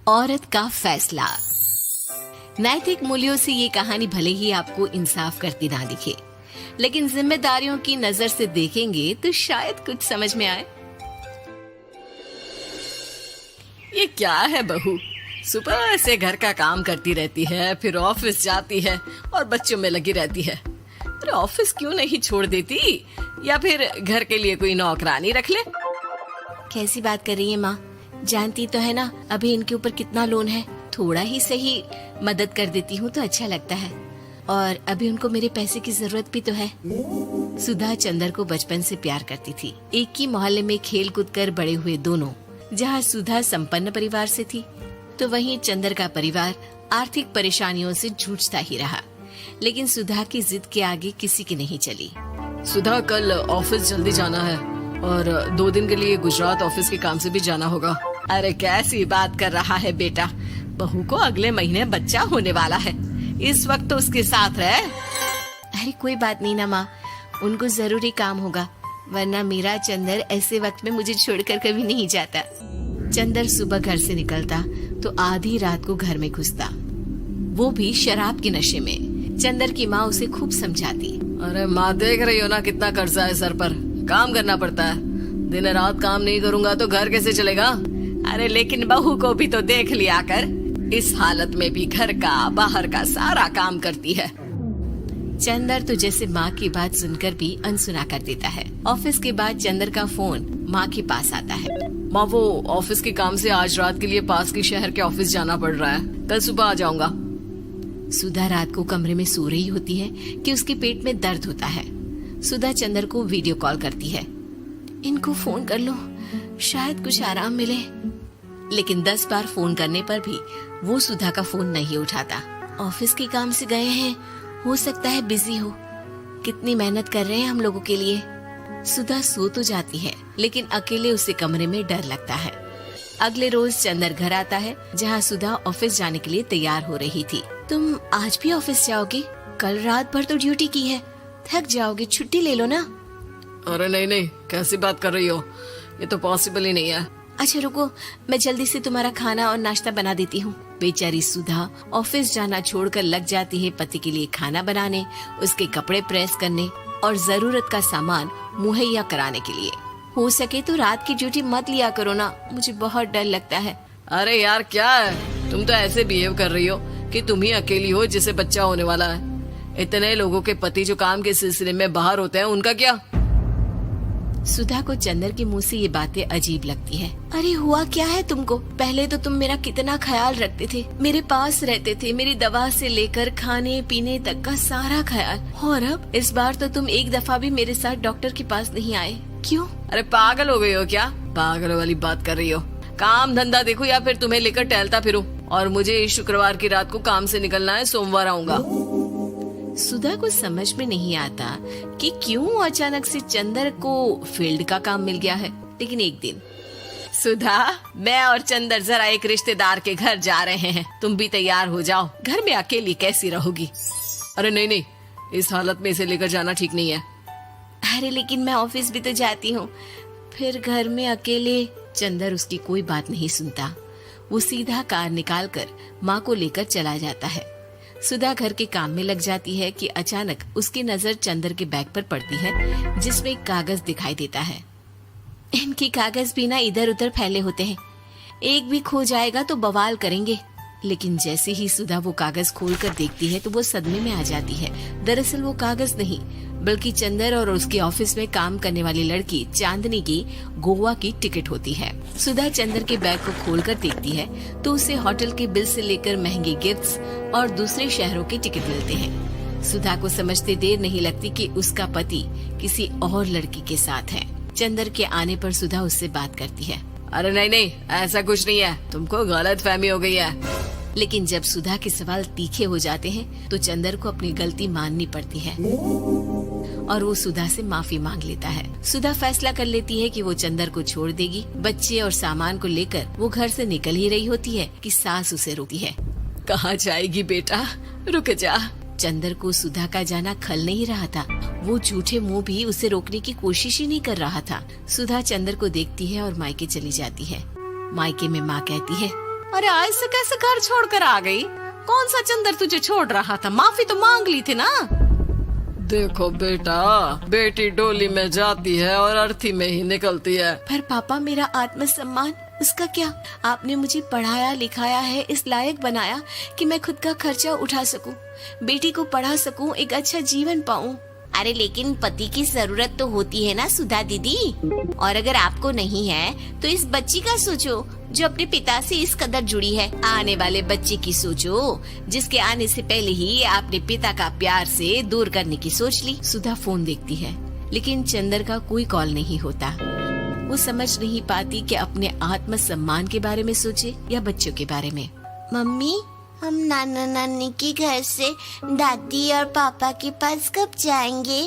औरत का फैसला। नैतिक मूल्यों से ये कहानी भले ही आपको इंसाफ करती ना दिखे, लेकिन जिम्मेदारियों की नजर से देखेंगे तो शायद कुछ समझ में आए। ये क्या है बहू, सुबह से घर का काम करती रहती है, फिर ऑफिस जाती है और बच्चों में लगी रहती है। अरे ऑफिस क्यों नहीं छोड़ देती, या फिर घर के लिए कोई नौकरानी रख ले। कैसी बात कर रही है माँ? जानती तो है ना अभी इनके ऊपर कितना लोन है। थोड़ा ही सही मदद कर देती हूँ तो अच्छा लगता है, और अभी उनको मेरे पैसे की जरूरत भी तो है। सुधा चंदर को बचपन से प्यार करती थी। एक ही मोहल्ले में खेल कूद कर बड़े हुए दोनों। जहाँ सुधा संपन्न परिवार से थी तो वहीं चंदर का परिवार आर्थिक परेशानियों से जूझता ही रहा। लेकिन सुधा की जिद के आगे किसी की नहीं चली। सुधा, कल ऑफिस जल्दी जाना है और 2 दिन के लिए गुजरात ऑफिस के काम से भी जाना होगा। अरे कैसी बात कर रहा है बेटा, बहू को अगले महीने बच्चा होने वाला है, इस वक्त तो उसके साथ रहे। अरे कोई बात नहीं ना माँ, उनको जरूरी काम होगा, वरना मेरा चंदर ऐसे वक्त में मुझे छोड़कर कभी नहीं जाता। चंदर सुबह घर से निकलता तो आधी रात को घर में घुसता, वो भी शराब के नशे में। चंदर की माँ उसे खूब समझाती। अरे माँ, देख रही हो ना कितना कर्जा है सर पर, काम करना पड़ता है। दिन रात काम नहीं करूँगा तो घर कैसे चलेगा। अरे लेकिन बहू को भी तो देख लिया कर, इस हालत में भी घर का बाहर का सारा काम करती है। चंदर तो जैसे माँ की बात सुनकर भी अनसुना कर देता है। ऑफिस के बाद चंदर का फोन माँ के पास आता है। माँ, वो ऑफिस के काम से आज रात के लिए पास के शहर के ऑफिस जाना पड़ रहा है, कल सुबह आ जाऊंगा। सुधा रात को कमरे में सो रही होती है कि उसके पेट में दर्द होता है। सुधा चंदर को वीडियो कॉल करती है। इनको फोन कर लो, शायद कुछ आराम मिले। लेकिन 10 बार फोन करने पर भी वो सुधा का फोन नहीं उठाता। ऑफिस के काम से गए हैं, हो सकता है बिजी हो। कितनी मेहनत कर रहे हैं हम लोगों के लिए। सुधा सो तो जाती है, लेकिन अकेले उसे कमरे में डर लगता है। अगले रोज चंदर घर आता है, जहाँ सुधा ऑफिस जाने के लिए तैयार हो रही थी। तुम आज भी ऑफिस जाओगे? कल रात भर तो ड्यूटी की है, थक जाओगे, छुट्टी ले लो ना। अरे नहीं, कैसी बात कर रही हो, ये तो पॉसिबल ही नहीं है। अच्छा रुको, मैं जल्दी से तुम्हारा खाना और नाश्ता बना देती हूँ। बेचारी सुधा ऑफिस जाना छोड़कर लग जाती है पति के लिए खाना बनाने, उसके कपड़े प्रेस करने और जरूरत का सामान मुहैया कराने के लिए। हो सके तो रात की ड्यूटी मत लिया करो ना, मुझे बहुत डर लगता है। अरे यार क्या है, तुम तो ऐसे बिहेव कर रही हो कि तुम ही अकेली हो जिसे बच्चा होने वाला है। इतने लोगों के पति जो काम के सिलसिले में बाहर होते हैं, उनका क्या? सुधा को चंदर के मुंह से ये बातें अजीब लगती है। अरे हुआ क्या है तुमको? पहले तो तुम मेरा कितना ख्याल रखते थे, मेरे पास रहते थे, मेरी दवा से लेकर खाने पीने तक का सारा ख्याल, और अब इस बार तो तुम एक दफा भी मेरे साथ डॉक्टर के पास नहीं आए, क्यों? अरे पागल हो गई हो क्या? पागल वाली बात कर रही हो। काम धंधा देखो या फिर तुम्हें लेकर टहलता फिरो। और मुझे शुक्रवार की रात को काम से निकलना है, सोमवार आऊंगा। सुधा को समझ में नहीं आता कि क्यों अचानक से चंदर को फील्ड का काम मिल गया है। लेकिन एक दिन, सुधा, मैं और चंदर जरा एक रिश्तेदार के घर जा रहे हैं, तुम भी तैयार हो जाओ, घर में अकेली कैसी रहोगी? अरे नहीं, इस हालत में इसे लेकर जाना ठीक नहीं है। अरे लेकिन मैं ऑफिस भी तो जाती हूँ, फिर घर में अकेले। चंदर उसकी कोई बात नहीं सुनता। वो सीधा कार निकाल कर माँ को लेकर चला जाता है। सुधा घर के काम में लग जाती है कि अचानक उसकी नजर चंदर के बैग पर पड़ती है, जिसमें एक कागज दिखाई देता है। इनकी कागज भी ना इधर उधर फैले होते हैं, एक भी खो जाएगा तो बवाल करेंगे। लेकिन जैसे ही सुधा वो कागज खोलकर देखती है तो वो सदमे में आ जाती है। दरअसल वो कागज नहीं, बल्कि चंदर और उसके ऑफिस में काम करने वाली लड़की चांदनी की गोवा की टिकट होती है। सुधा चंदर के बैग को खोलकर देखती है तो उसे होटल के बिल से लेकर महंगे गिफ्ट्स और दूसरे शहरों के टिकट मिलते हैं। सुधा को समझते देर नहीं लगती कि उसका पति किसी और लड़की के साथ है। चंदर के आने पर सुधा उससे बात करती है। अरे नहीं, ऐसा कुछ नहीं है, तुमको गलत फहमी हो गई है। लेकिन जब सुधा के सवाल तीखे हो जाते हैं तो चंदर को अपनी गलती माननी पड़ती है और वो सुधा से माफी मांग लेता है। सुधा फैसला कर लेती है कि वो चंदर को छोड़ देगी। बच्चे और सामान को लेकर वो घर से निकल ही रही होती है कि सास उसे रोकती है। कहाँ जाएगी बेटा, रुक जा। चंदर को सुधा का जाना खल नहीं रहा था। वो झूठे मुंह भी उसे रोकने की कोशिश ही नहीं कर रहा था। सुधा चंदर को देखती है और मायके चली जाती है। मायके में माँ कहती है, अरे आज से कैसे घर छोड़कर आ गई? कौन सा चंदर तुझे छोड़ रहा था? माफी तो मांग ली थी ना। देखो बेटा, बेटी डोली में जाती है और अर्थी में ही निकलती है। पर पापा, मेरा आत्मसम्मान, उसका क्या? आपने मुझे पढ़ाया लिखाया है, इस लायक बनाया कि मैं खुद का खर्चा उठा सकूं, बेटी को पढ़ा सकूं, एक अच्छा जीवन पाऊं। अरे लेकिन पति की जरूरत तो होती है ना सुधा दीदी, और अगर आपको नहीं है तो इस बच्ची का सोचो जो अपने पिता से इस कदर जुड़ी है। आने वाले बच्चे की सोचो जिसके आने से पहले ही आपने पिता का प्यार से दूर करने की सोच ली। सुधा फोन देखती है लेकिन चंदर का कोई कॉल नहीं होता। वो समझ नहीं पाती कि अपने आत्मसम्मान के बारे में सोचे या बच्चों के बारे में। मम्मी, हम नाना नानी के घर से दादी और पापा के पास कब जाएंगे?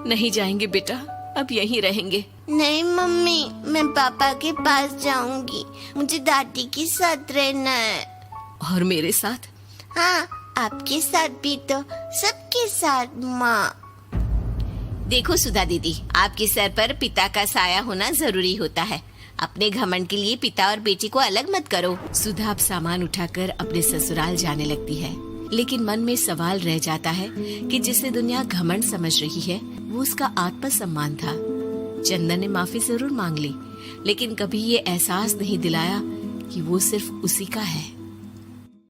नहीं जाएंगे बेटा, अब यहीं रहेंगे। नहीं मम्मी, मैं पापा के पास जाऊंगी, मुझे दादी के साथ रहना है। और मेरे साथ? हाँ, आपके साथ भी तो, सबके साथ माँ। देखो सुधा दीदी, आपके सर पर पिता का साया होना जरूरी होता है। अपने घमंड के लिए पिता और बेटी को अलग मत करो। सुधा अब सामान उठाकर अपने ससुराल जाने लगती है, लेकिन मन में सवाल रह जाता है कि जिसे दुनिया घमंड समझ रही है वो उसका आत्मसम्मान था। चंदन ने माफी जरूर मांग ली, लेकिन कभी ये एहसास नहीं दिलाया कि वो सिर्फ उसी का है।